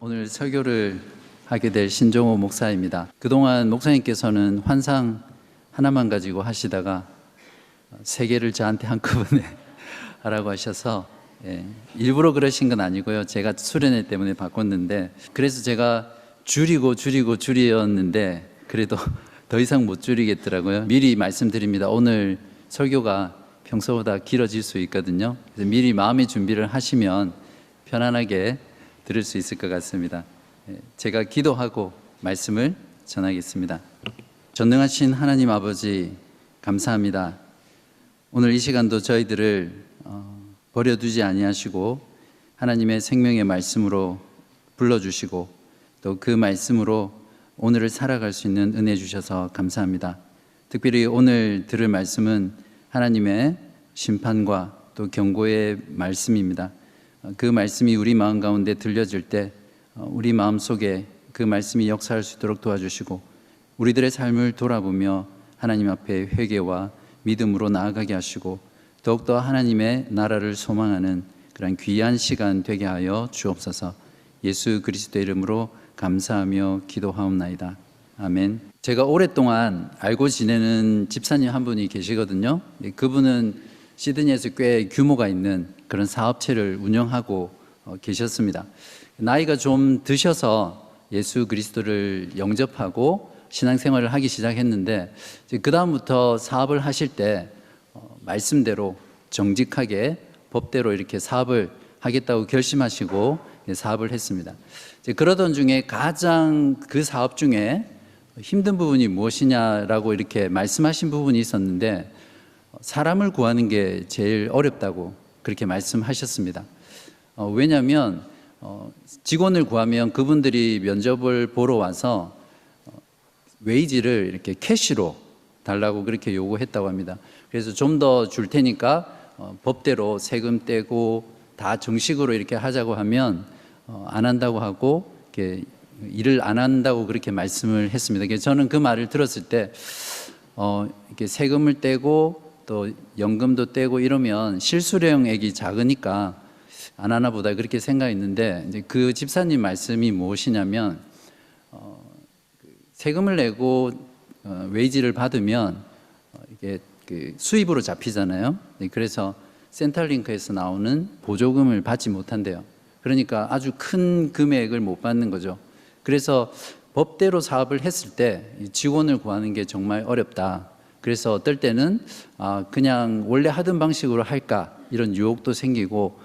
오늘 설교를 하게 될 신종호 목사입니다. 그동안 목사님께서는 환상 하나만 가지고 하시다가 세 개를 저한테 한꺼번에 하라고 하셔서 일부러 그러신 건 아니고요. 제가 수련회 때문에 바꿨는데, 그래서 제가 줄이었는데 그래도 더 이상 못 줄이겠더라고요. 미리 말씀드립니다. 오늘 설교가 평소보다 길어질 수 있거든요. 그래서 미리 마음의 준비를 하시면 편안하게 들을 수 있을 것 같습니다. 제가 기도하고 말씀을 전하겠습니다. 전능하신 하나님 아버지, 감사합니다. 오늘 이 시간도 저희들을 버려두지 아니하시고 하나님의 생명의 말씀으로 불러주시고 또 그 말씀으로 오늘을 살아갈 수 있는 은혜 주셔서 감사합니다. 특별히 오늘 들을 말씀은 하나님의 심판과 또 경고의 말씀입니다. 그 말씀이 우리 마음 가운데 들려질 때 우리 마음 속에 그 말씀이 역사할 수 있도록 도와주시고 우리들의 삶을 돌아보며 하나님 앞에 회개와 믿음으로 나아가게 하시고 더욱더 하나님의 나라를 소망하는 그런 귀한 시간 되게 하여 주옵소서. 예수 그리스도의 이름으로 감사하며 기도하옵나이다. 아멘. 제가 오랫동안 알고 지내는 집사님 한 분이 계시거든요. 그분은 시드니에서 꽤 규모가 있는 그런 사업체를 운영하고 계셨습니다. 나이가 좀 드셔서 예수 그리스도를 영접하고 신앙생활을 하기 시작했는데, 그 다음부터 사업을 하실 때 말씀대로 정직하게 법대로 이렇게 사업을 하겠다고 결심하시고 사업을 했습니다. 그러던 중에 가장 그 사업 중에 힘든 부분이 무엇이냐라고 이렇게 말씀하신 부분이 있었는데, 사람을 구하는 게 제일 어렵다고 그렇게 말씀하셨습니다. 왜냐하면 직원을 구하면 그분들이 면접을 보러 와서 웨이지를 이렇게 캐시로 달라고 그렇게 요구했다고 합니다. 그래서 좀 더 줄 테니까 법대로 세금 떼고 다 정식으로 이렇게 하자고 하면 안 한다고 하고 이렇게 일을 안 한다고 그렇게 말씀을 했습니다. 그래서 저는 그 말을 들었을 때 이렇게 세금을 떼고 또 연금도 떼고 이러면 실수령액이 작으니까 안 하나 보다 그렇게 생각했는데, 이제 그 집사님 말씀이 무엇이냐면 세금을 내고 웨이지를 받으면 이게 그 수입으로 잡히잖아요. 그래서 센트럴링크에서 나오는 보조금을 받지 못한대요. 그러니까 아주 큰 금액을 못 받는 거죠. 그래서 법대로 사업을 했을 때 직원을 구하는 게 정말 어렵다. 그래서 어떨 때는 그냥 원래 하던 방식으로 할까 이런 유혹도 생기고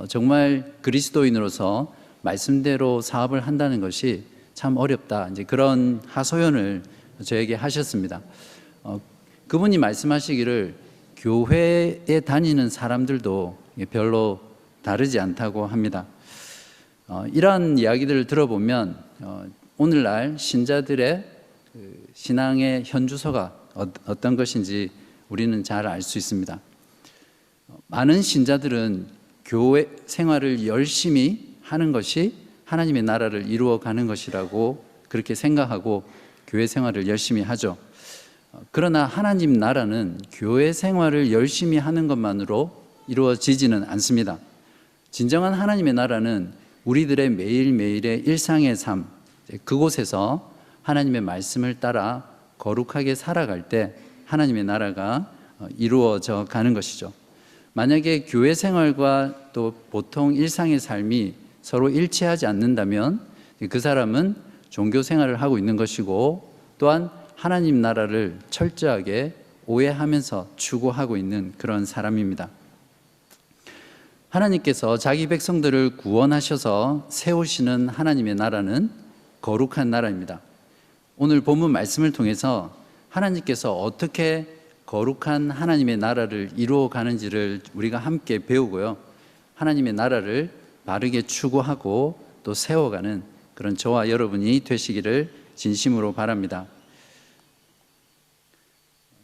정말 그리스도인으로서 말씀대로 사업을 한다는 것이 참 어렵다. 이제 그런 하소연을 저에게 하셨습니다. 그분이 말씀하시기를 교회에 다니는 사람들도 별로 다르지 않다고 합니다. 이러한 이야기들을 들어보면 오늘날 신자들의 신앙의 현주소가 어떤 것인지 우리는 잘 알 수 있습니다. 많은 신자들은 교회 생활을 열심히 하는 것이 하나님의 나라를 이루어가는 것이라고 그렇게 생각하고 교회 생활을 열심히 하죠. 그러나 하나님 나라는 교회 생활을 열심히 하는 것만으로 이루어지지는 않습니다. 진정한 하나님의 나라는 우리들의 매일매일의 일상의 삶, 그곳에서 하나님의 말씀을 따라 거룩하게 살아갈 때 하나님의 나라가 이루어져 가는 것이죠. 만약에 교회 생활과 또 보통 일상의 삶이 서로 일치하지 않는다면 그 사람은 종교 생활을 하고 있는 것이고 또한 하나님 나라를 철저하게 오해하면서 추구하고 있는 그런 사람입니다. 하나님께서 자기 백성들을 구원하셔서 세우시는 하나님의 나라는 거룩한 나라입니다. 오늘 본문 말씀을 통해서 하나님께서 어떻게 거룩한 하나님의 나라를 이루어 가는지를 우리가 함께 배우고요. 하나님의 나라를 바르게 추구하고 또 세워가는 그런 저와 여러분이 되시기를 진심으로 바랍니다.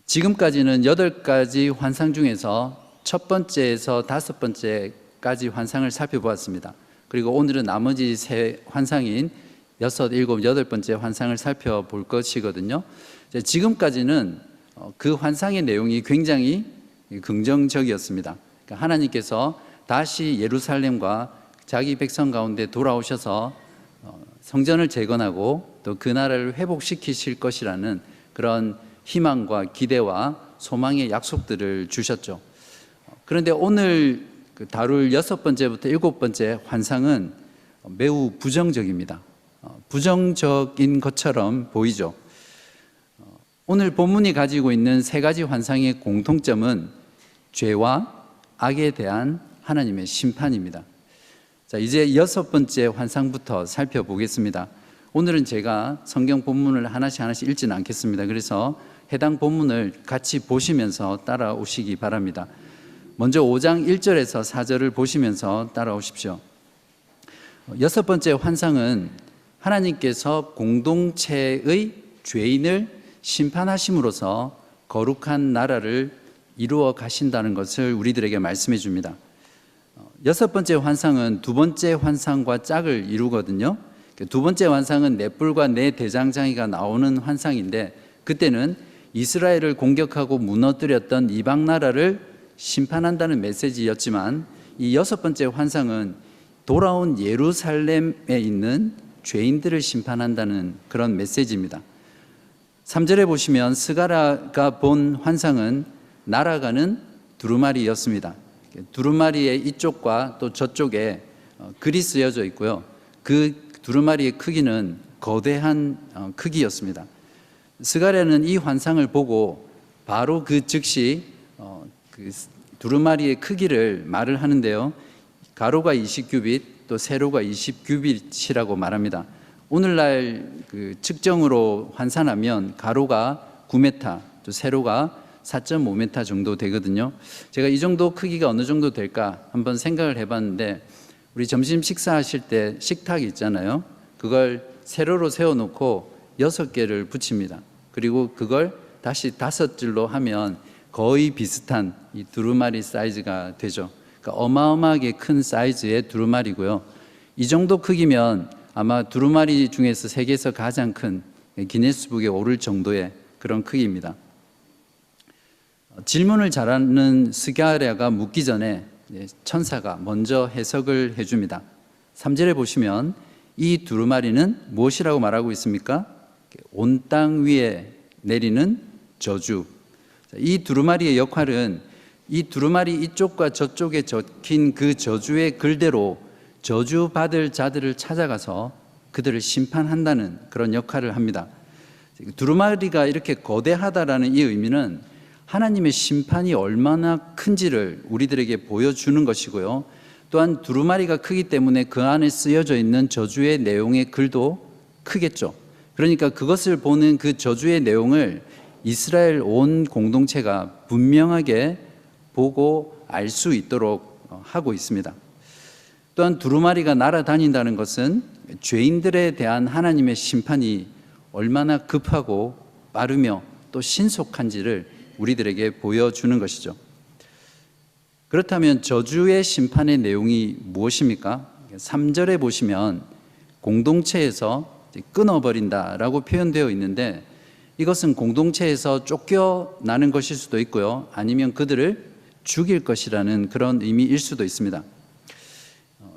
지금까지는 8가지 환상 중에서 첫 번째에서 5번째까지 환상을 살펴보았습니다. 그리고 오늘은 나머지 3 환상인 6, 7, 8번째 환상을 살펴볼 것이거든요. 지금까지는 그 환상의 내용이 굉장히 긍정적이었습니다. 그러니까 하나님께서 다시 예루살렘과 자기 백성 가운데 돌아오셔서 성전을 재건하고 또 그 나라를 회복시키실 것이라는 그런 희망과 기대와 소망의 약속들을 주셨죠. 그런데 오늘 다룰 6번째부터 7번째 환상은 매우 부정적입니다. 부정적인 것처럼 보이죠. 오늘 본문이 가지고 있는 3가지 환상의 공통점은 죄와 악에 대한 하나님의 심판입니다. 자, 이제 6번째 환상부터 살펴보겠습니다. 오늘은 제가 성경 본문을 하나씩 읽지는 않겠습니다. 그래서 해당 본문을 같이 보시면서 따라오시기 바랍니다. 먼저 5장 1절에서 4절을 보시면서 따라오십시오. 6번째 환상은 하나님께서 공동체의 죄인을 심판하심으로써 거룩한 나라를 이루어 가신다는 것을 우리들에게 말씀해 줍니다. 6번째 환상은 2번째 환상과 짝을 이루거든요. 2번째 환상은 넷불과 네 대장장이가 나오는 환상인데, 그때는 이스라엘을 공격하고 무너뜨렸던 이방 나라를 심판한다는 메시지였지만, 이 6번째 환상은 돌아온 예루살렘에 있는 죄인들을 심판한다는 그런 메시지입니다. 3절에 보시면 스가랴가 본 환상은 날아가는 두루마리였습니다. 두루마리의 이쪽과 또 저쪽에 글이 쓰여져 있고요. 그 두루마리의 크기는 거대한 크기였습니다. 스가랴는 이 환상을 보고 바로 그 즉시 그 두루마리의 크기를 말을 하는데요. 가로가 20규빗, 또 세로가 20규빗이라고 말합니다. 오늘날 그 측정으로 환산하면 가로가 9m, 또 세로가 4.5m 정도 되거든요. 제가 이 정도 크기가 어느 정도 될까 한번 생각을 해봤는데, 우리 점심 식사하실 때 식탁 있잖아요. 그걸 세로로 세워놓고 6개를 붙입니다. 그리고 그걸 다시 5줄로 하면 거의 비슷한 이 두루마리 사이즈가 되죠. 그러니까 어마어마하게 큰 사이즈의 두루마리고요. 이 정도 크기면 아마 두루마리 중에서 세계에서 가장 큰 기네스북에 오를 정도의 그런 크기입니다. 질문을 잘하는 스가랴가 묻기 전에 천사가 먼저 해석을 해줍니다. 3절에 보시면 이 두루마리는 무엇이라고 말하고 있습니까? 온 땅 위에 내리는 저주. 이 두루마리의 역할은 이 두루마리 이쪽과 저쪽에 적힌 그 저주의 글대로 저주받을 자들을 찾아가서 그들을 심판한다는 그런 역할을 합니다. 두루마리가 이렇게 거대하다라는 이 의미는 하나님의 심판이 얼마나 큰지를 우리들에게 보여주는 것이고요. 또한 두루마리가 크기 때문에 그 안에 쓰여져 있는 저주의 내용의 글도 크겠죠. 그러니까 그것을 보는 그 저주의 내용을 이스라엘 온 공동체가 분명하게 보고 알 수 있도록 하고 있습니다. 또한 두루마리가 날아다닌다는 것은 죄인들에 대한 하나님의 심판이 얼마나 급하고 빠르며 또 신속한지를 우리들에게 보여주는 것이죠. 그렇다면 저주의 심판의 내용이 무엇입니까? 3절에 보시면 공동체에서 끊어버린다라고 표현되어 있는데, 이것은 공동체에서 쫓겨나는 것일 수도 있고요, 아니면 그들을 죽일 것이라는 그런 의미일 수도 있습니다.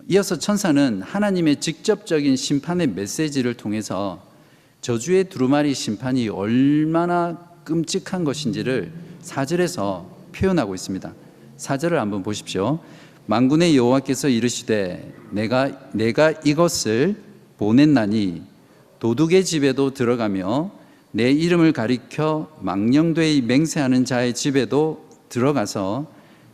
이어서 천사는 하나님의 직접적인 심판의 메시지를 통해서 저주의 두루마리 심판이 얼마나 끔찍한 것인지를 4절에서 표현하고 있습니다. 4절을 한번 보십시오. 만군의 여호와께서 이르시되 내가 이것을 보냈나니 도둑의 집에도 들어가며 내 이름을 가리켜 망령되이 맹세하는 자의 집에도 들어가서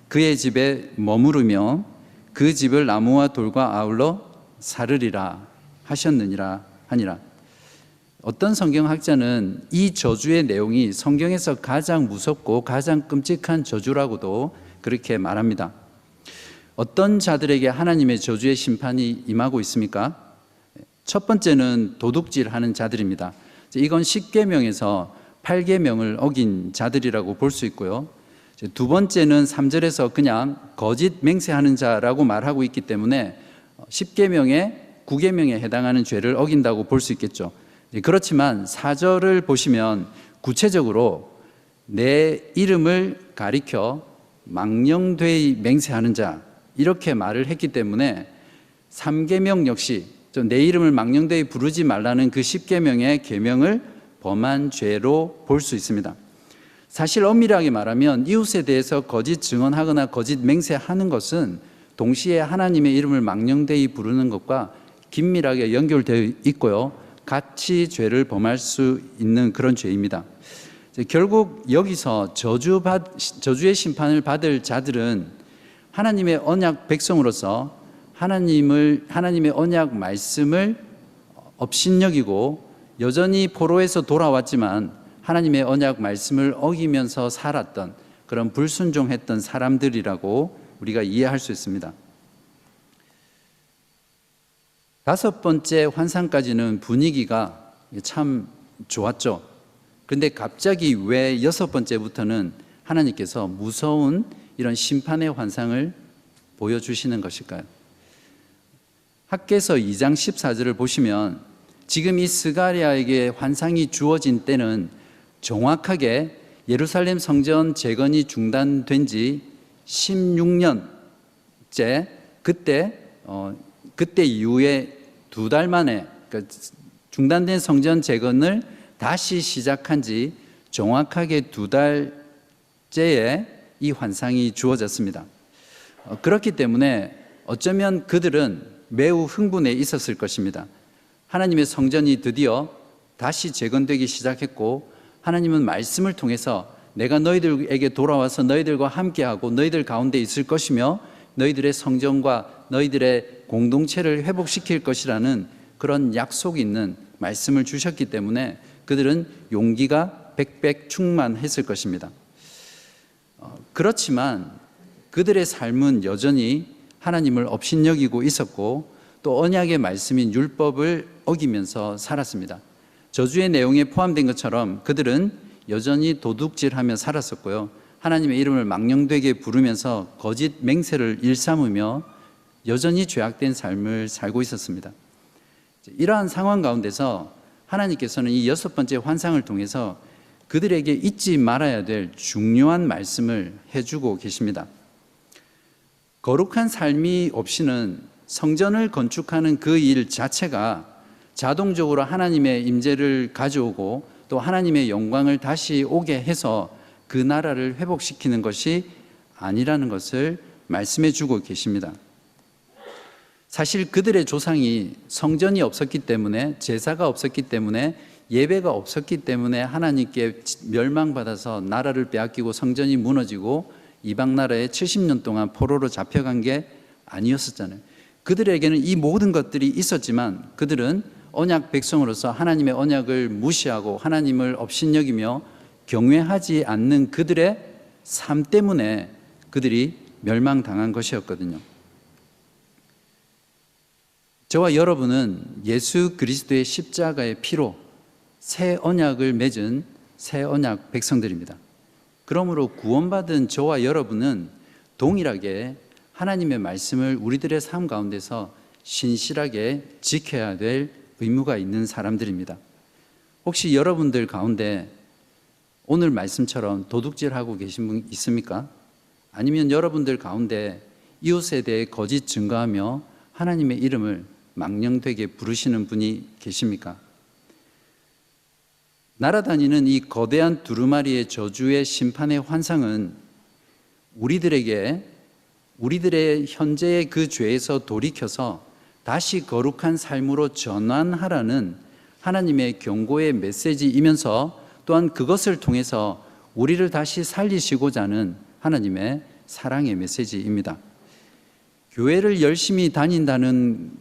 그의 집에 머무르며 그 집을 나무와 돌과 아울러 사르리라 하셨느니라 하니라. 어떤 성경학자는 이 저주의 내용이 성경에서 가장 무섭고 가장 끔찍한 저주라고도 그렇게 말합니다. 어떤 자들에게 하나님의 저주의 심판이 임하고 있습니까? 첫 번째는 도둑질하는 자들입니다. 이건 10계명에서 8계명을 어긴 자들이라고 볼 수 있고요. 두 번째는 3절에서 그냥 거짓 맹세하는 자라고 말하고 있기 때문에 10계명에 9계명에 해당하는 죄를 어긴다고 볼 수 있겠죠. 그렇지만 4절을 보시면 구체적으로 내 이름을 가리켜 망령되이 맹세하는 자, 이렇게 말을 했기 때문에 3계명 역시 또 내 이름을 망령되이 부르지 말라는 그 10계명의 계명을 범한 죄로 볼 수 있습니다. 사실 엄밀하게 말하면 이웃에 대해서 거짓 증언하거나 거짓 맹세하는 것은 동시에 하나님의 이름을 망령되이 부르는 것과 긴밀하게 연결되어 있고요, 같이 죄를 범할 수 있는 그런 죄입니다. 결국 여기서 저주의 심판을 받을 자들은 하나님의 언약 백성으로서 하나님의 언약 말씀을 업신여기고 여전히 포로에서 돌아왔지만 하나님의 언약 말씀을 어기면서 살았던 그런 불순종했던 사람들이라고 우리가 이해할 수 있습니다. 5번째 환상까지는 분위기가 참 좋았죠. 그런데 갑자기 왜 6번째부터는 하나님께서 무서운 이런 심판의 환상을 보여주시는 것일까요? 학개서 2장 14절을 보시면 지금 이 스가랴에게 환상이 주어진 때는 정확하게 예루살렘 성전 재건이 중단된 지 16년째 그때 이후에 2달 만에 그러니까 중단된 성전 재건을 다시 시작한 지 정확하게 2달째에 이 환상이 주어졌습니다. 그렇기 때문에 어쩌면 그들은 매우 흥분해 있었을 것입니다. 하나님의 성전이 드디어 다시 재건되기 시작했고 하나님은 말씀을 통해서 내가 너희들에게 돌아와서 너희들과 함께하고 너희들 가운데 있을 것이며 너희들의 성전과 너희들의 공동체를 회복시킬 것이라는 그런 약속이 있는 말씀을 주셨기 때문에 그들은 용기가 백백 충만했을 것입니다. 그렇지만 그들의 삶은 여전히 하나님을 업신여기고 있었고 또 언약의 말씀인 율법을 어기면서 살았습니다. 저주의 내용에 포함된 것처럼 그들은 여전히 도둑질하며 살았었고요, 하나님의 이름을 망령되게 부르면서 거짓 맹세를 일삼으며 여전히 죄악된 삶을 살고 있었습니다. 이러한 상황 가운데서 하나님께서는 이 6번째 환상을 통해서 그들에게 잊지 말아야 될 중요한 말씀을 해주고 계십니다. 거룩한 삶이 없이는 성전을 건축하는 그 일 자체가 자동적으로 하나님의 임재를 가져오고 또 하나님의 영광을 다시 오게 해서 그 나라를 회복시키는 것이 아니라는 것을 말씀해 주고 계십니다. 사실 그들의 조상이 성전이 없었기 때문에, 제사가 없었기 때문에, 예배가 없었기 때문에 하나님께 멸망받아서 나라를 빼앗기고 성전이 무너지고 이방 나라에 70년 동안 포로로 잡혀간 게 아니었었잖아요. 그들에게는 이 모든 것들이 있었지만 그들은 언약 백성으로서 하나님의 언약을 무시하고 하나님을 업신여기며 경외하지 않는 그들의 삶 때문에 그들이 멸망당한 것이었거든요. 저와 여러분은 예수 그리스도의 십자가의 피로 새 언약을 맺은 새 언약 백성들입니다. 그러므로 구원받은 저와 여러분은 동일하게 하나님의 말씀을 우리들의 삶 가운데서 신실하게 지켜야 될 의무가 있는 사람들입니다. 혹시 여러분들 가운데 오늘 말씀처럼 도둑질하고 계신 분 있습니까? 아니면 여러분들 가운데 이웃에 대해 거짓 증거하며 하나님의 이름을 망령되게 부르시는 분이 계십니까? 날아다니는 이 거대한 두루마리의 저주의 심판의 환상은 우리들의 현재의 그 죄에서 돌이켜서 다시 거룩한 삶으로 전환하라는 하나님의 경고의 메시지이면서 또한 그것을 통해서 우리를 다시 살리시고자 하는 하나님의 사랑의 메시지입니다. 교회를 열심히 다닌다는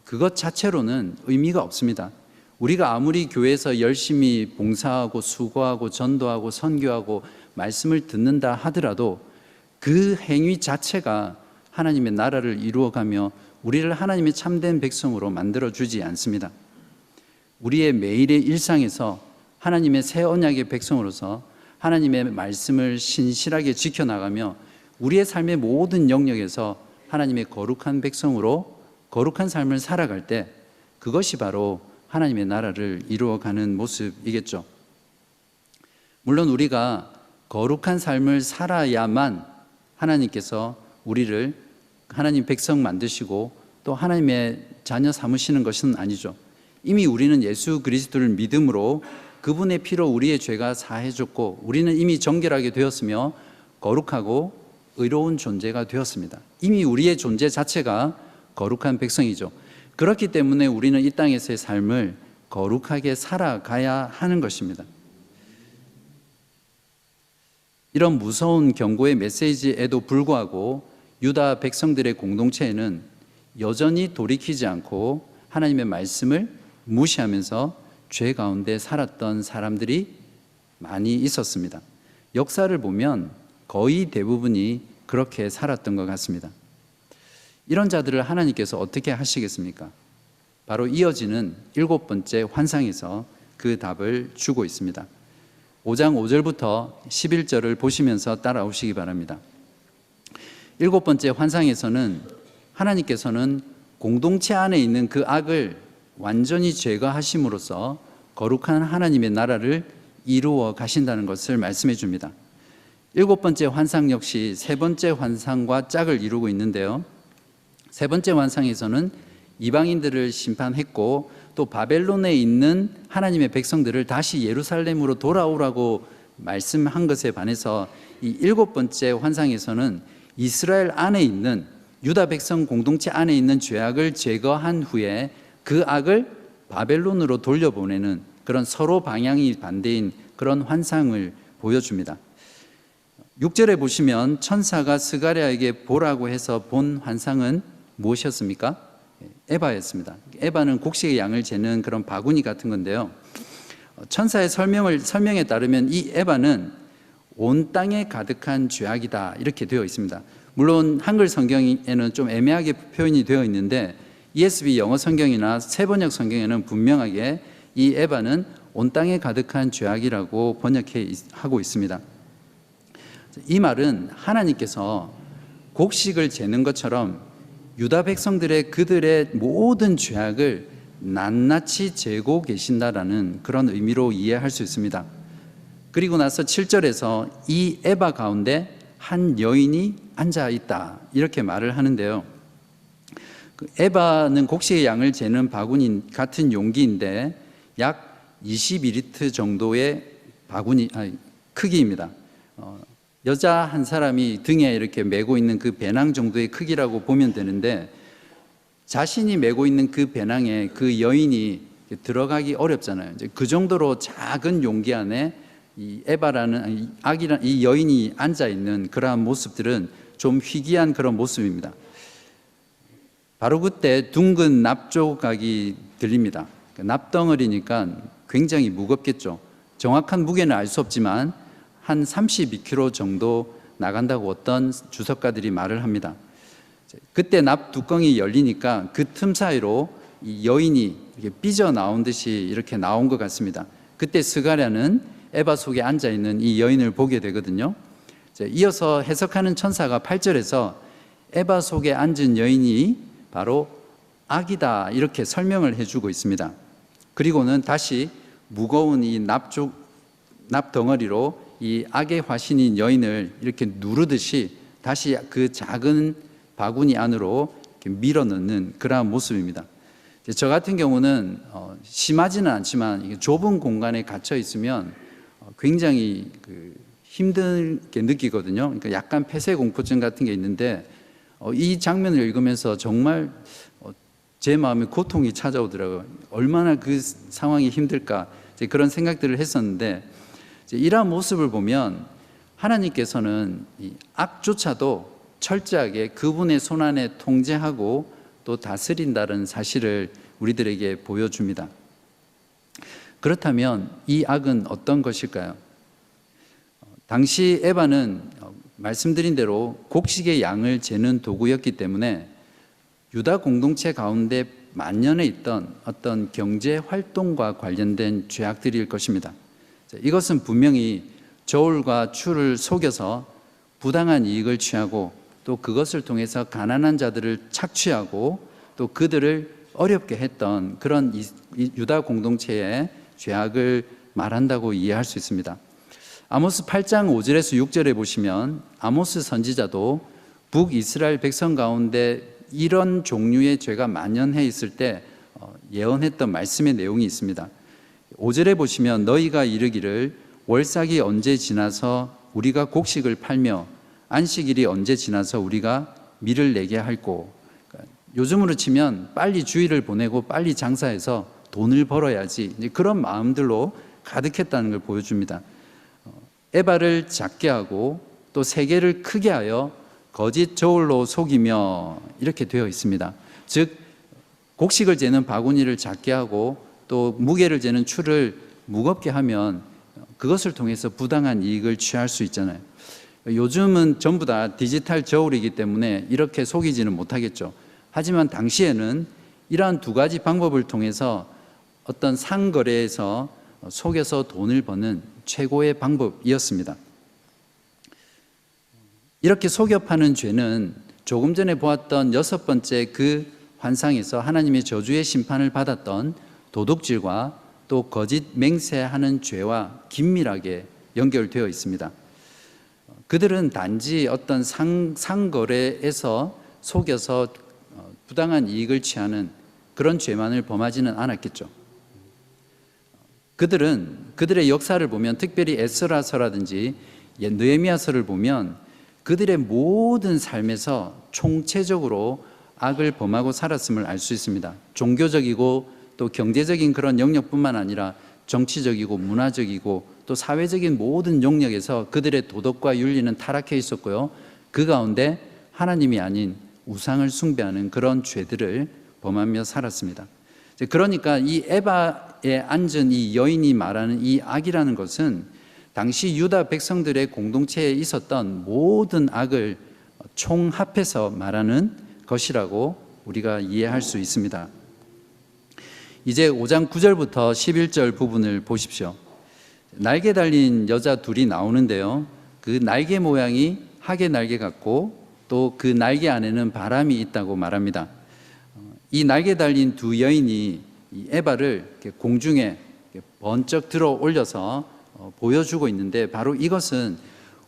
그것 자체로는 의미가 없습니다. 우리가 아무리 교회에서 열심히 봉사하고 수고하고 전도하고 선교하고 말씀을 듣는다 하더라도 그 행위 자체가 하나님의 나라를 이루어가며 우리를 하나님의 참된 백성으로 만들어주지 않습니다. 우리의 매일의 일상에서 하나님의 새 언약의 백성으로서 하나님의 말씀을 신실하게 지켜나가며 우리의 삶의 모든 영역에서 하나님의 거룩한 백성으로 거룩한 삶을 살아갈 때 그것이 바로 하나님의 나라를 이루어가는 모습이겠죠. 물론 우리가 거룩한 삶을 살아야만 하나님께서 우리를 하나님 백성 만드시고 또 또 하나님의 자녀 삼으시는 것은 아니죠. 이미 우리는 예수 그리스도를 믿음으로 그분의 피로 우리의 죄가 사해졌고 우리는 이미 정결하게 되었으며 거룩하고 의로운 존재가 되었습니다. 이미 우리의 존재 자체가 거룩한 백성이죠. 그렇기 때문에 우리는 이 땅에서의 삶을 거룩하게 살아가야 하는 것입니다. 이런 무서운 경고의 메시지에도 불구하고 유다 백성들의 공동체에는 여전히 돌이키지 않고 하나님의 말씀을 무시하면서 죄 가운데 살았던 사람들이 많이 있었습니다. 역사를 보면 거의 대부분이 그렇게 살았던 것 같습니다. 이런 자들을 하나님께서 어떻게 하시겠습니까? 바로 이어지는 7번째 환상에서 그 답을 주고 있습니다. 5장 5절부터 11절을 보시면서 따라오시기 바랍니다. 7번째 환상에서는 하나님께서는 공동체 안에 있는 그 악을 완전히 제거하심으로써 거룩한 하나님의 나라를 이루어 가신다는 것을 말씀해 줍니다. 7번째 환상 역시 3번째 환상과 짝을 이루고 있는데요. 3번째 환상에서는 이방인들을 심판했고 또 바벨론에 있는 하나님의 백성들을 다시 예루살렘으로 돌아오라고 말씀한 것에 반해서 이 7번째 환상에서는 이스라엘 안에 있는 유다 백성 공동체 안에 있는 죄악을 제거한 후에 그 악을 바벨론으로 돌려보내는 그런 서로 방향이 반대인 그런 환상을 보여줍니다. 6절에 보시면 천사가 스가랴에게 보라고 해서 본 환상은 무엇이었습니까? 에바였습니다. 에바는 곡식의 양을 재는 그런 바구니 같은 건데요. 천사의 설명에 따르면 이 에바는 온 땅에 가득한 죄악이다 이렇게 되어 있습니다. 물론 한글 성경에는 좀 애매하게 표현이 되어 있는데 ESV 영어 성경이나 세번역 성경에는 분명하게 이 에바는 온 땅에 가득한 죄악이라고 번역하고 있습니다. 이 말은 하나님께서 곡식을 재는 것처럼 유다 백성들의 그들의 모든 죄악을 낱낱이 재고 계신다라는 그런 의미로 이해할 수 있습니다. 그리고 나서 7절에서 이 에바 가운데 한 여인이 앉아 있다 이렇게 말을 하는데요. 에바는 곡식의 양을 재는 바구니 같은 용기인데 약 22리터 정도의 크기입니다. 여자 한 사람이 등에 이렇게 메고 있는 그 배낭 정도의 크기라고 보면 되는데 자신이 메고 있는 그 배낭에 그 여인이 들어가기 어렵잖아요. 이제 그 정도로 작은 용기 안에 이 에바라는 이 여인이 앉아 있는 그러한 모습들은 좀 희귀한 그런 모습입니다. 바로 그때 둥근 납 조각이 들립니다. 납덩어리니까 굉장히 무겁겠죠. 정확한 무게는 알 수 없지만 한 32kg 정도 나간다고 어떤 주석가들이 말을 합니다. 그때 납 뚜껑이 열리니까 그 틈 사이로 이 여인이 이렇게 삐져나온 듯이 이렇게 나온 것 같습니다. 그때 스가랴는 에바 속에 앉아있는 이 여인을 보게 되거든요. 이어서 해석하는 천사가 8절에서 에바 속에 앉은 여인이 바로 악이다 이렇게 설명을 해주고 있습니다. 그리고는 다시 무거운 이 납 덩어리로 이 악의 화신인 여인을 이렇게 누르듯이 다시 그 작은 바구니 안으로 이렇게 밀어넣는 그러한 모습입니다. 저 같은 경우는 심하지는 않지만 좁은 공간에 갇혀 있으면 굉장히 힘들게 느끼거든요. 그러니까 약간 폐쇄공포증 같은 게 있는데 이 장면을 읽으면서 정말 제 마음에 고통이 찾아오더라고요. 얼마나 그 상황이 힘들까 그런 생각들을 했었는데 이러한 모습을 보면 하나님께서는 이 악조차도 철저하게 그분의 손안에 통제하고 또 다스린다는 사실을 우리들에게 보여줍니다. 그렇다면 이 악은 어떤 것일까요? 당시 에바는 말씀드린 대로 곡식의 양을 재는 도구였기 때문에 유다 공동체 가운데 만연해 있던 어떤 경제 활동과 관련된 죄악들일 것입니다. 이것은 분명히 저울과 추를 속여서 부당한 이익을 취하고 또 그것을 통해서 가난한 자들을 착취하고 또 그들을 어렵게 했던 그런 유다 공동체의 죄악을 말한다고 이해할 수 있습니다. 아모스 8장 5절에서 6절에 보시면 아모스 선지자도 북이스라엘 백성 가운데 이런 종류의 죄가 만연해 있을 때 예언했던 말씀의 내용이 있습니다. 5절에 보시면 너희가 이르기를 월삭이 언제 지나서 우리가 곡식을 팔며 안식일이 언제 지나서 우리가 밀을 내게 할꼬. 그러니까 요즘으로 치면 빨리 주일을 보내고 빨리 장사해서 돈을 벌어야지, 그런 마음들로 가득했다는 걸 보여줍니다. 에바를 작게 하고 또 세계를 크게 하여 거짓 저울로 속이며, 이렇게 되어 있습니다. 즉 곡식을 재는 바구니를 작게 하고 또 무게를 재는 추를 무겁게 하면 그것을 통해서 부당한 이익을 취할 수 있잖아요. 요즘은 전부 다 디지털 저울이기 때문에 이렇게 속이지는 못하겠죠. 하지만 당시에는 이러한 두 가지 방법을 통해서 어떤 상거래에서 속여서 돈을 버는 최고의 방법이었습니다. 이렇게 속여 파는 죄는 조금 전에 보았던 6번째 그 환상에서 하나님의 저주의 심판을 받았던 도둑질과 또 거짓 맹세하는 죄와 긴밀하게 연결되어 있습니다. 그들은 단지 어떤 상거래에서 속여서 부당한 이익을 취하는 그런 죄만을 범하지는 않았겠죠. 그들은 그들의 역사를 보면, 특별히 에스라서라든지 느헤미야서를 보면 그들의 모든 삶에서 총체적으로 악을 범하고 살았음을 알 수 있습니다. 종교적이고 또 경제적인 그런 영역뿐만 아니라 정치적이고 문화적이고 또 사회적인 모든 영역에서 그들의 도덕과 윤리는 타락해 있었고요. 그 가운데 하나님이 아닌 우상을 숭배하는 그런 죄들을 범하며 살았습니다. 그러니까 이 에바에 앉은 이 여인이 말하는 이 악이라는 것은 당시 유다 백성들의 공동체에 있었던 모든 악을 총합해서 말하는 것이라고 우리가 이해할 수 있습니다. 이제 5장 9절부터 11절 부분을 보십시오. 날개 달린 여자 둘이 나오는데요, 그 날개 모양이 하계 날개 같고 또 그 날개 안에는 바람이 있다고 말합니다. 이 날개 달린 두 여인이 이 에바를 공중에 번쩍 들어 올려서 보여주고 있는데, 바로 이것은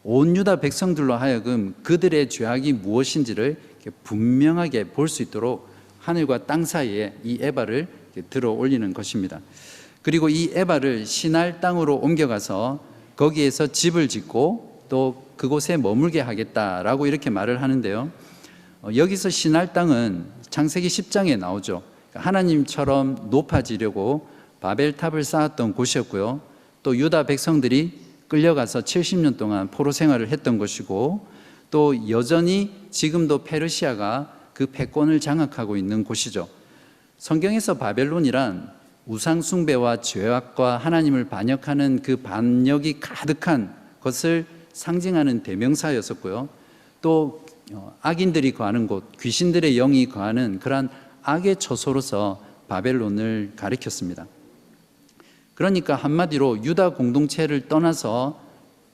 온 유다 백성들로 하여금 그들의 죄악이 무엇인지를 분명하게 볼 수 있도록 하늘과 땅 사이에 이 에바를 들어 올리는 것입니다. 그리고 이 에바를 시날 땅으로 옮겨가서 거기에서 집을 짓고 또 그곳에 머물게 하겠다라고 이렇게 말을 하는데요, 여기서 시날 땅은 창세기 10장에 나오죠. 하나님처럼 높아지려고 바벨탑을 쌓았던 곳이었고요, 또 유다 백성들이 끌려가서 70년 동안 포로 생활을 했던 것이고, 또 여전히 지금도 페르시아가 그 패권을 장악하고 있는 곳이죠. 성경에서 바벨론이란 우상 숭배와 죄악과 하나님을 반역하는 그 반역이 가득한 것을 상징하는 대명사였었고요, 또 악인들이 거하는 곳, 귀신들의 영이 거하는 그러한 악의 처소로서 바벨론을 가리켰습니다. 그러니까 한마디로 유다 공동체를 떠나서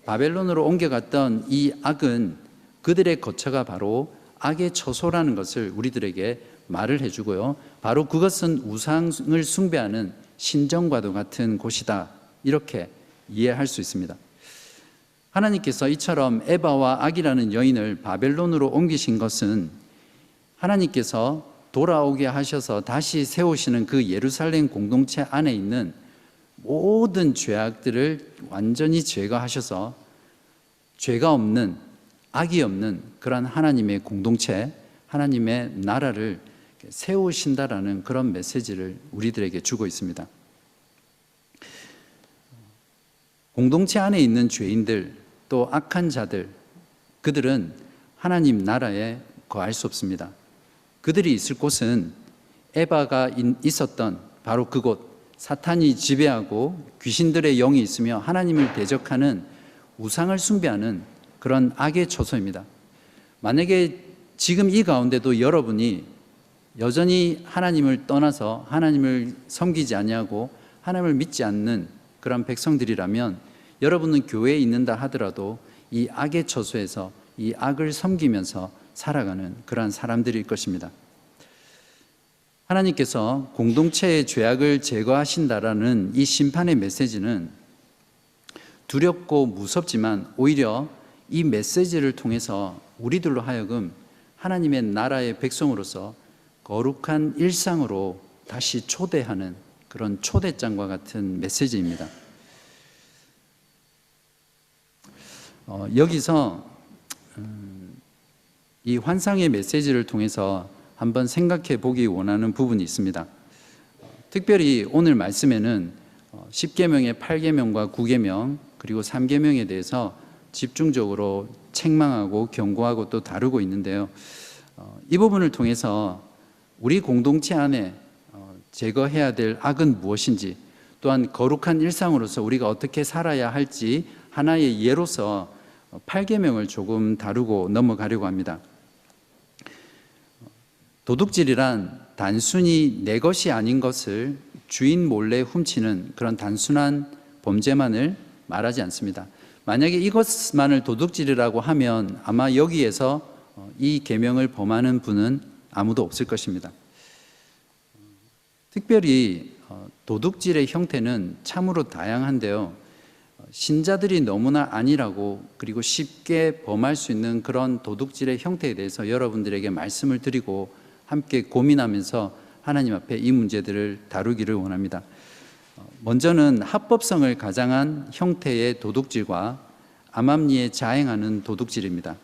바벨론으로 옮겨갔던 이 악은 그들의 거처가 바로 악의 처소라는 것을 우리들에게 말을 해주고요, 바로 그것은 우상을 숭배하는 신정과도 같은 곳이다, 이렇게 이해할 수 있습니다. 하나님께서 이처럼 에바와 악이라는 여인을 바벨론으로 옮기신 것은 하나님께서 돌아오게 하셔서 다시 세우시는 그 예루살렘 공동체 안에 있는 모든 죄악들을 완전히 제거하셔서 죄가 없는, 악이 없는 그런 하나님의 공동체, 하나님의 나라를 세우신다라는 그런 메시지를 우리들에게 주고 있습니다. 공동체 안에 있는 죄인들, 또 악한 자들, 그들은 하나님 나라에 거할 수 없습니다. 그들이 있을 곳은 에바가 있었던 바로 그곳, 사탄이 지배하고 귀신들의 영이 있으며 하나님을 대적하는 우상을 숭배하는 그런 악의 처소입니다. 만약에 지금 이 가운데도 여러분이 여전히 하나님을 떠나서 하나님을 섬기지 아니하고 하나님을 믿지 않는 그런 백성들이라면 여러분은 교회에 있는다 하더라도 이 악의 처소에서 이 악을 섬기면서 살아가는 그러한 사람들일 것입니다. 하나님께서 공동체의 죄악을 제거하신다라는 이 심판의 메시지는 두렵고 무섭지만 오히려 이 메시지를 통해서 우리들로 하여금 하나님의 나라의 백성으로서 거룩한 일상으로 다시 초대하는 그런 초대장과 같은 메시지입니다. 여기서 이 환상의 메시지를 통해서 한번 생각해 보기 원하는 부분이 있습니다. 특별히 오늘 말씀에는 10계명의 8계명과 9계명 그리고 3계명에 대해서 집중적으로 책망하고 경고하고 또 다루고 있는데요. 이 부분을 통해서 우리 공동체 안에 제거해야 될 악은 무엇인지, 또한 거룩한 일상으로서 우리가 어떻게 살아야 할지 하나의 예로서 8계명을 조금 다루고 넘어가려고 합니다. 도둑질이란 단순히 내 것이 아닌 것을 주인 몰래 훔치는 그런 단순한 범죄만을 말하지 않습니다. 만약에 이것만을 도둑질이라고 하면 아마 여기에서 이 계명을 범하는 분은 아무도 없을 것입니다. 특별히 도둑질의 형태는 참으로 다양한데요. 신자들이 너무나 안일하고 그리고 쉽게 범할 수 있는 그런 도둑질의 형태에 대해서 여러분들에게 말씀을 드리고 함께 고민하면서 하나님 앞에 이 문제들을 다루기를 원합니다. 먼저는 합법성을 가장한 형태의 도둑질과 암암리에 자행하는 도둑질입니다.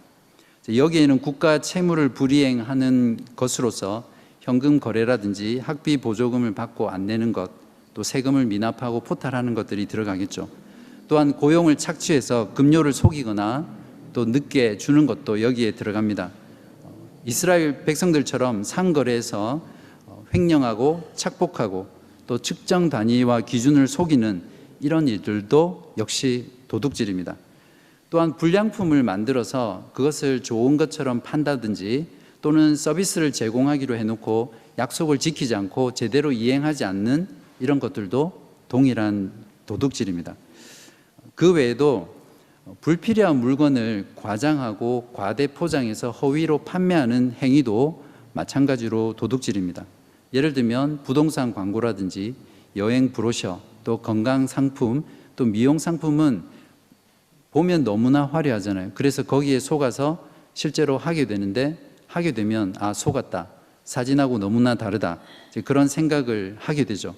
여기에는 국가 채무를 불이행하는 것으로서 현금 거래라든지 학비 보조금을 받고 안 내는 것, 또 세금을 미납하고 포탈하는 것들이 들어가겠죠. 또한 고용을 착취해서 급료를 속이거나 또 늦게 주는 것도 여기에 들어갑니다. 이스라엘 백성들처럼 상거래에서 횡령하고 착복하고 또 측정 단위와 기준을 속이는 이런 일들도 역시 도둑질입니다. 또한 불량품을 만들어서 그것을 좋은 것처럼 판다든지 또는 서비스를 제공하기로 해놓고 약속을 지키지 않고 제대로 이행하지 않는 이런 것들도 동일한 도둑질입니다. 그 외에도 불필요한 물건을 과장하고 과대 포장해서 허위로 판매하는 행위도 마찬가지로 도둑질입니다. 예를 들면 부동산 광고라든지 여행 브로셔, 또 건강 상품, 또 미용 상품은 보면 너무나 화려하잖아요. 그래서 거기에 속아서 실제로 하게 되는데, 하게 되면 아, 속았다, 사진하고 너무나 다르다, 그런 생각을 하게 되죠.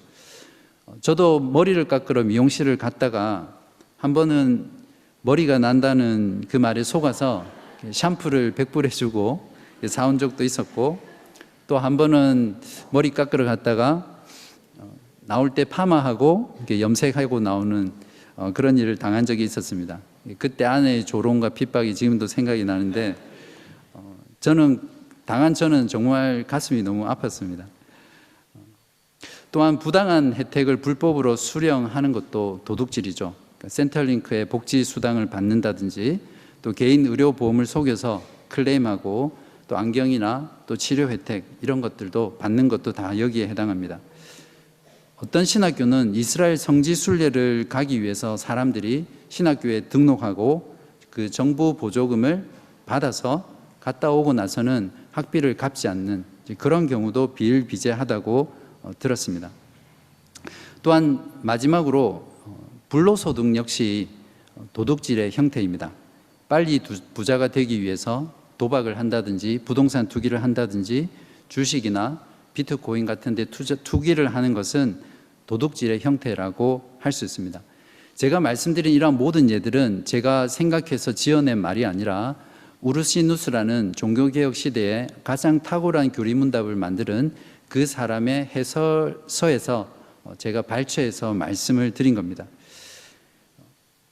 저도 머리를 깎으러 미용실을 갔다가 한 번은 머리가 난다는 그 말에 속아서 샴푸를 100불 해주고 사온 적도 있었고, 또 한 번은 머리 깎으러 갔다가 나올 때 파마하고 이렇게 염색하고 나오는 그런 일을 당한 적이 있었습니다. 그때 아내의 조롱과 핍박이 지금도 생각이 나는데 저는 정말 가슴이 너무 아팠습니다. 또한 부당한 혜택을 불법으로 수령하는 것도 도둑질이죠. 센터링크의 복지 수당을 받는다든지 또 개인 의료보험을 속여서 클레임하고 또 안경이나 또 치료 혜택 이런 것들도 받는 것도 다 여기에 해당합니다. 어떤 신학교는 이스라엘 성지 순례를 가기 위해서 사람들이 신학교에 등록하고 그 정부 보조금을 받아서 갔다 오고 나서는 학비를 갚지 않는 그런 경우도 비일비재하다고 들었습니다. 또한 마지막으로 불로소득 역시 도둑질의 형태입니다. 빨리 부자가 되기 위해서 도박을 한다든지 부동산 투기를 한다든지 주식이나 비트코인 같은 데 투기를 하는 것은 도둑질의 형태라고 할 수 있습니다. 제가 말씀드린 이러한 모든 예들은 제가 생각해서 지어낸 말이 아니라 우르시누스라는 종교개혁 시대에 가장 탁월한 교리문답을 만드는 그 사람의 해설서에서 제가 발췌해서 말씀을 드린 겁니다.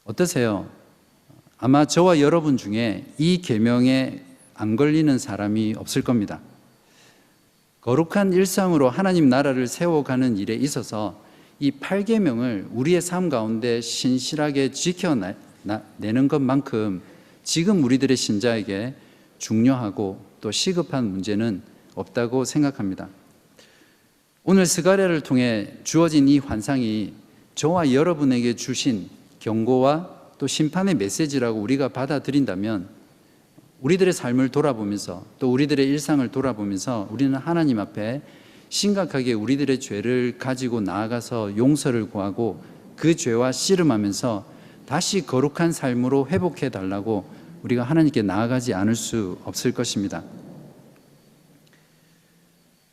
어떠세요? 아마 저와 여러분 중에 이 계명에 안 걸리는 사람이 없을 겁니다. 거룩한 일상으로 하나님 나라를 세워가는 일에 있어서 이 8계명을 우리의 삶 가운데 신실하게 지켜내는 것만큼 지금 우리들의 신자에게 중요하고 또 시급한 문제는 없다고 생각합니다. 오늘 스가랴를 통해 주어진 이 환상이 저와 여러분에게 주신 경고와 또 심판의 메시지라고 우리가 받아들인다면 우리들의 삶을 돌아보면서 또 우리들의 일상을 돌아보면서 우리는 하나님 앞에 심각하게 우리들의 죄를 가지고 나아가서 용서를 구하고 그 죄와 씨름하면서 다시 거룩한 삶으로 회복해 달라고 우리가 하나님께 나아가지 않을 수 없을 것입니다.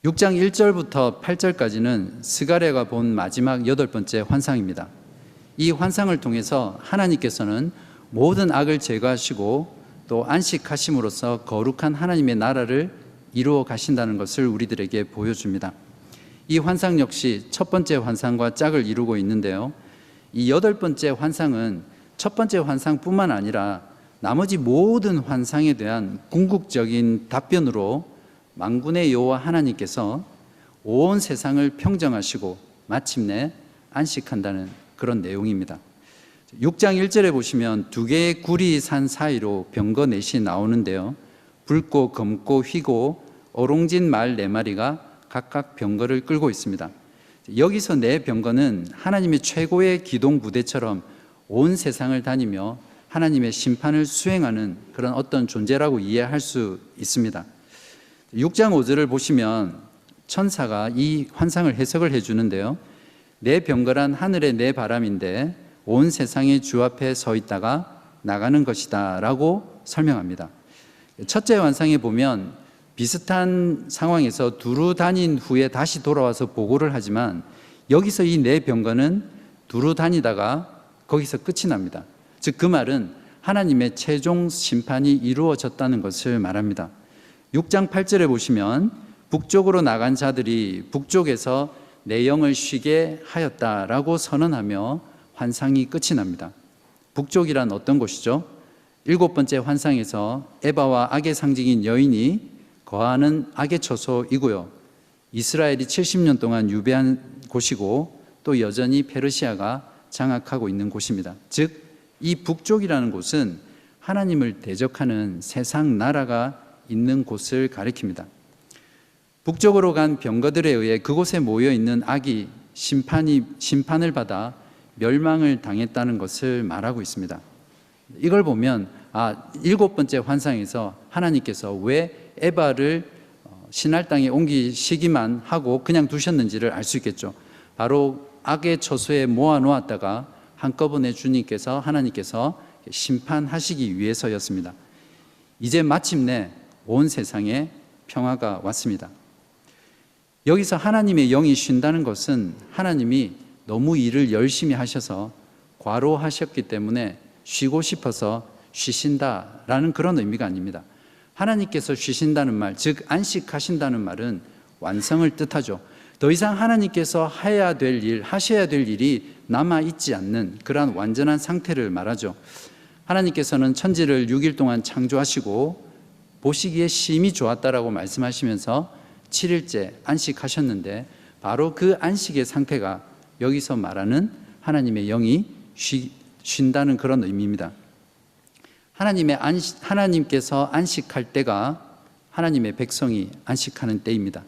6장 1절부터 8절까지는 스가랴가 본 마지막 8번째 환상입니다. 이 환상을 통해서 하나님께서는 모든 악을 제거하시고 또 안식하심으로써 거룩한 하나님의 나라를 이루어 가신다는 것을 우리들에게 보여줍니다. 이 환상 역시 첫 번째 환상과 짝을 이루고 있는데요. 이 8번째 환상은 첫 번째 환상뿐만 아니라 나머지 모든 환상에 대한 궁극적인 답변으로 만군의 여호와 하나님께서 온 세상을 평정하시고 마침내 안식한다는 그런 내용입니다. 6장 1절에 보시면 두 개의 구리 산 사이로 병거 넷이 나오는데요. 붉고 검고 휘고 어롱진 말 4마리가 각각 병거를 끌고 있습니다. 여기서 네 병거는 하나님의 최고의 기동 부대처럼 온 세상을 다니며 하나님의 심판을 수행하는 그런 어떤 존재라고 이해할 수 있습니다. 6장 5절을 보시면 천사가 이 환상을 해석을 해주는데요. 네 병거란 하늘의 네 바람인데 온 세상의 주 앞에 서 있다가 나가는 것이다 라고 설명합니다. 첫째 환상에 보면 비슷한 상황에서 두루 다닌 후에 다시 돌아와서 보고를 하지만 여기서 이 네 병거는 두루 다니다가 거기서 끝이 납니다. 즉 그 말은 하나님의 최종 심판이 이루어졌다는 것을 말합니다. 6장 8절에 보시면 북쪽으로 나간 자들이 북쪽에서 내 영을 쉬게 하였다라고 선언하며 환상이 끝이 납니다. 북쪽이란 어떤 곳이죠? 7번째 환상에서 에바와 악의 상징인 여인이 거하는 악의 처소이고요. 이스라엘이 70년 동안 유배한 곳이고 또 여전히 페르시아가 장악하고 있는 곳입니다. 즉 이 북쪽이라는 곳은 하나님을 대적하는 세상 나라가 있는 곳을 가리킵니다. 북쪽으로 간 병거들에 의해 그곳에 모여 있는 악이 심판을 받아 멸망을 당했다는 것을 말하고 있습니다. 이걸 보면 7번째 환상에서 하나님께서 왜 에바를 신할 땅에 옮기시기만 하고 그냥 두셨는지를 알 수 있겠죠. 바로 악의 처소에 모아놓았다가 한꺼번에 하나님께서 심판하시기 위해서였습니다. 이제 마침내 온 세상에 평화가 왔습니다. 여기서 하나님의 영이 쉰다는 것은 하나님이 너무 일을 열심히 하셔서 과로하셨기 때문에 쉬고 싶어서 쉬신다라는 그런 의미가 아닙니다. 하나님께서 쉬신다는 말, 즉 안식하신다는 말은 완성을 뜻하죠. 더 이상 하나님께서 하셔야 될 일이 남아있지 않는 그러한 완전한 상태를 말하죠. 하나님께서는 천지를 6일 동안 창조하시고 보시기에 심히 좋았다라고 말씀하시면서 7일째 안식하셨는데 바로 그 안식의 상태가 여기서 말하는 하나님의 영이 쉰다는 그런 의미입니다. 하나님께서 안식할 때가 하나님의 백성이 안식하는 때입니다.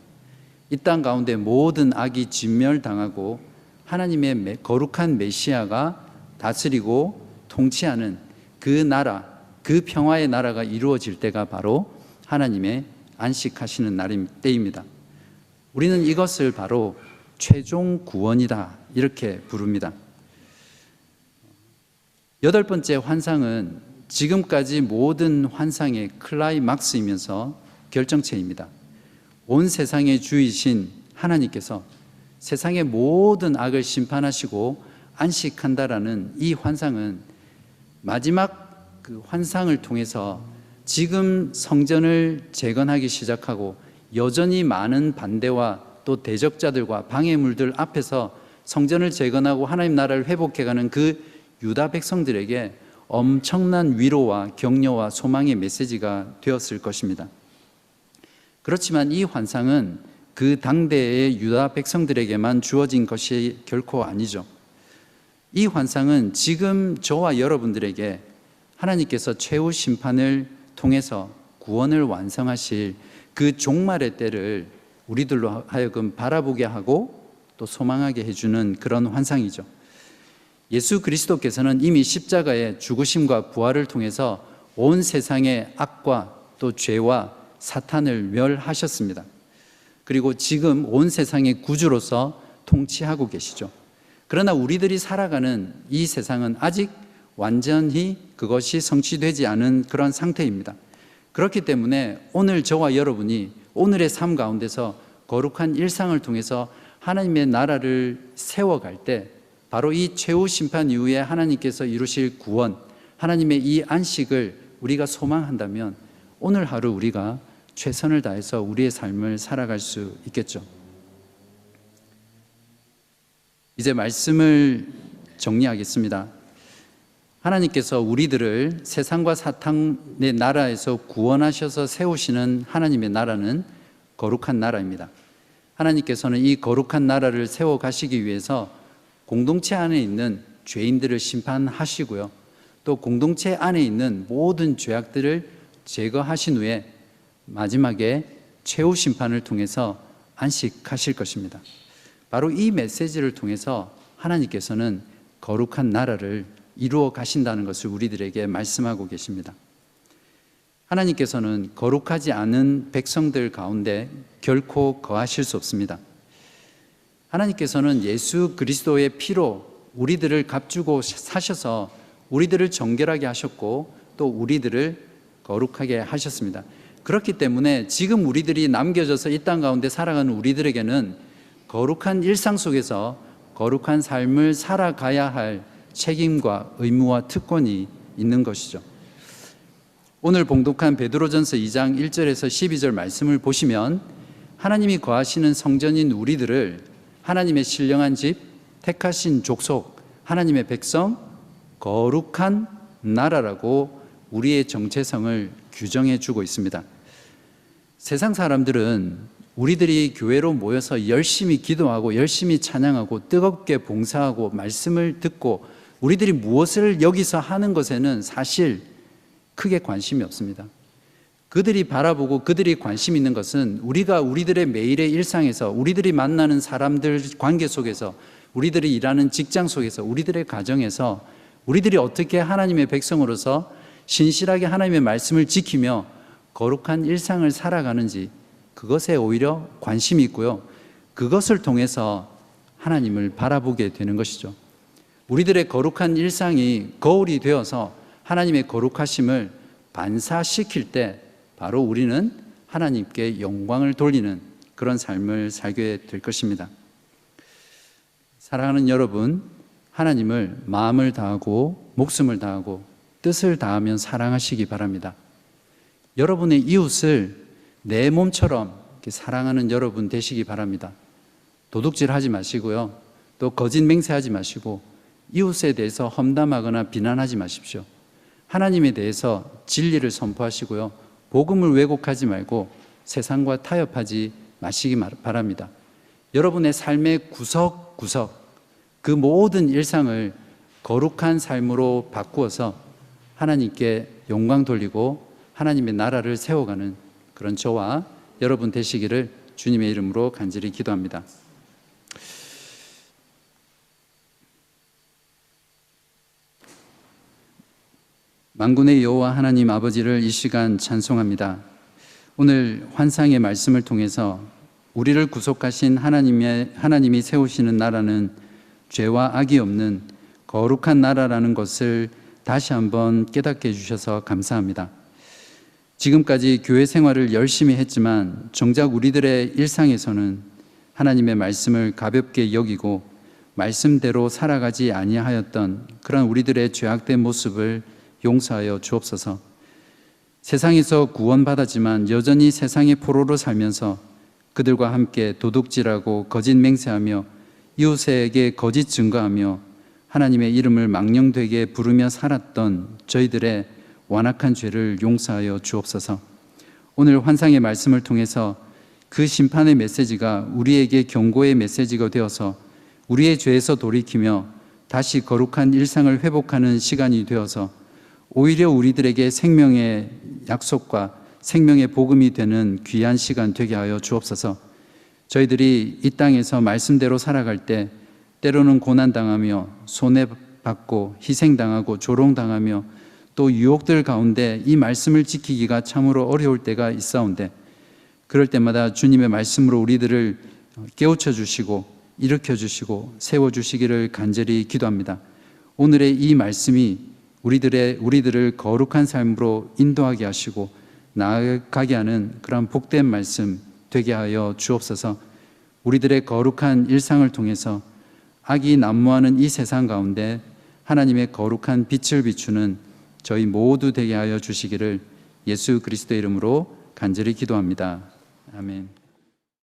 이 땅 가운데 모든 악이 진멸당하고 하나님의 거룩한 메시아가 다스리고 통치하는 그 나라, 그 평화의 나라가 이루어질 때가 바로 하나님의 안식하시는 때입니다. 우리는 이것을 바로 최종 구원이다 이렇게 부릅니다. 8번째 환상은 지금까지 모든 환상의 클라이막스이면서 결정체입니다. 온 세상의 주이신 하나님께서 세상의 모든 악을 심판하시고 안식한다라는 이 환상은 마지막 그 환상을 통해서 지금 성전을 재건하기 시작하고 여전히 많은 반대와 또 대적자들과 방해물들 앞에서 성전을 재건하고 하나님 나라를 회복해가는 그 유다 백성들에게 엄청난 위로와 격려와 소망의 메시지가 되었을 것입니다. 그렇지만 이 환상은 그 당대의 유다 백성들에게만 주어진 것이 결코 아니죠. 이 환상은 지금 저와 여러분들에게 하나님께서 최후 심판을 통해서 구원을 완성하실 그 종말의 때를 우리들로 하여금 바라보게 하고 또 소망하게 해주는 그런 환상이죠. 예수 그리스도께서는 이미 십자가의 죽으심과 부활을 통해서 온 세상의 악과 또 죄와 사탄을 멸하셨습니다. 그리고 지금 온 세상의 구주로서 통치하고 계시죠. 그러나 우리들이 살아가는 이 세상은 아직 완전히 그것이 성취되지 않은 그런 상태입니다. 그렇기 때문에 오늘 저와 여러분이 오늘의 삶 가운데서 거룩한 일상을 통해서 하나님의 나라를 세워갈 때 바로 이 최후 심판 이후에 하나님께서 이루실 구원, 하나님의 이 안식을 우리가 소망한다면 오늘 하루 우리가 최선을 다해서 우리의 삶을 살아갈 수 있겠죠. 이제 말씀을 정리하겠습니다. 하나님께서 우리들을 세상과 사탄의 나라에서 구원하셔서 세우시는 하나님의 나라는 거룩한 나라입니다. 하나님께서는 이 거룩한 나라를 세워가시기 위해서 공동체 안에 있는 죄인들을 심판하시고요, 또 공동체 안에 있는 모든 죄악들을 제거하신 후에 마지막에 최후 심판을 통해서 안식하실 것입니다. 바로 이 메시지를 통해서 하나님께서는 거룩한 나라를 이루어 가신다는 것을 우리들에게 말씀하고 계십니다. 하나님께서는 거룩하지 않은 백성들 가운데 결코 거하실 수 없습니다. 하나님께서는 예수 그리스도의 피로 우리들을 값주고 사셔서 우리들을 정결하게 하셨고 또 우리들을 거룩하게 하셨습니다. 그렇기 때문에 지금 우리들이 남겨져서 이 땅 가운데 살아가는 우리들에게는 거룩한 일상 속에서 거룩한 삶을 살아가야 할 책임과 의무와 특권이 있는 것이죠. 오늘 봉독한 베드로전서 2장 1절에서 12절 말씀을 보시면 하나님이 거하시는 성전인 우리들을 하나님의 신령한 집, 택하신 족속, 하나님의 백성, 거룩한 나라라고 우리의 정체성을 규정해 주고 있습니다. 세상 사람들은 우리들이 교회로 모여서 열심히 기도하고 열심히 찬양하고 뜨겁게 봉사하고 말씀을 듣고 우리들이 무엇을 여기서 하는 것에는 사실 크게 관심이 없습니다. 그들이 바라보고 그들이 관심 있는 것은 우리가 우리들의 매일의 일상에서 우리들이 만나는 사람들 관계 속에서 우리들이 일하는 직장 속에서 우리들의 가정에서 우리들이 어떻게 하나님의 백성으로서 신실하게 하나님의 말씀을 지키며 거룩한 일상을 살아가는지 그것에 오히려 관심이 있고요, 그것을 통해서 하나님을 바라보게 되는 것이죠. 우리들의 거룩한 일상이 거울이 되어서 하나님의 거룩하심을 반사시킬 때 바로 우리는 하나님께 영광을 돌리는 그런 삶을 살게 될 것입니다. 사랑하는 여러분, 하나님을 마음을 다하고 목숨을 다하고 뜻을 다하면 사랑하시기 바랍니다. 여러분의 이웃을 내 몸처럼 사랑하는 여러분 되시기 바랍니다. 도둑질하지 마시고요, 또 거짓 맹세하지 마시고 이웃에 대해서 험담하거나 비난하지 마십시오. 하나님에 대해서 진리를 선포하시고요, 복음을 왜곡하지 말고 세상과 타협하지 마시기 바랍니다. 여러분의 삶의 구석구석 그 모든 일상을 거룩한 삶으로 바꾸어서 하나님께 영광 돌리고 하나님의 나라를 세워가는 그런 저와 여러분 되시기를 주님의 이름으로 간절히 기도합니다. 만군의 여호와 하나님 아버지를 이 시간 찬송합니다. 오늘 환상의 말씀을 통해서 우리를 구속하신 하나님이 세우시는 나라는 죄와 악이 없는 거룩한 나라라는 것을 다시 한번 깨닫게 해주셔서 감사합니다. 지금까지 교회 생활을 열심히 했지만 정작 우리들의 일상에서는 하나님의 말씀을 가볍게 여기고 말씀대로 살아가지 아니하였던 그런 우리들의 죄악된 모습을 용서하여 주옵소서. 세상에서 구원받았지만 여전히 세상의 포로로 살면서 그들과 함께 도둑질하고 거짓 맹세하며 이웃에게 거짓 증거하며 하나님의 이름을 망령되게 부르며 살았던 저희들의 완악한 죄를 용서하여 주옵소서. 오늘 환상의 말씀을 통해서 그 심판의 메시지가 우리에게 경고의 메시지가 되어서 우리의 죄에서 돌이키며 다시 거룩한 일상을 회복하는 시간이 되어서 오히려 우리들에게 생명의 약속과 생명의 복음이 되는 귀한 시간 되게 하여 주옵소서. 저희들이 이 땅에서 말씀대로 살아갈 때 때로는 고난당하며 손해받고 희생당하고 조롱당하며 또 유혹들 가운데 이 말씀을 지키기가 참으로 어려울 때가 있사온데 그럴 때마다 주님의 말씀으로 우리들을 깨우쳐 주시고 일으켜 주시고 세워 주시기를 간절히 기도합니다. 오늘의 이 말씀이 우리들을 거룩한 삶으로 인도하게 하시고 나아가게 하는 그런 복된 말씀 되게 하여 주옵소서. 우리들의 거룩한 일상을 통해서 악이 난무하는 이 세상 가운데 하나님의 거룩한 빛을 비추는 저희 모두 되게 하여 주시기를 예수 그리스도의 이름으로 간절히 기도합니다. 아멘.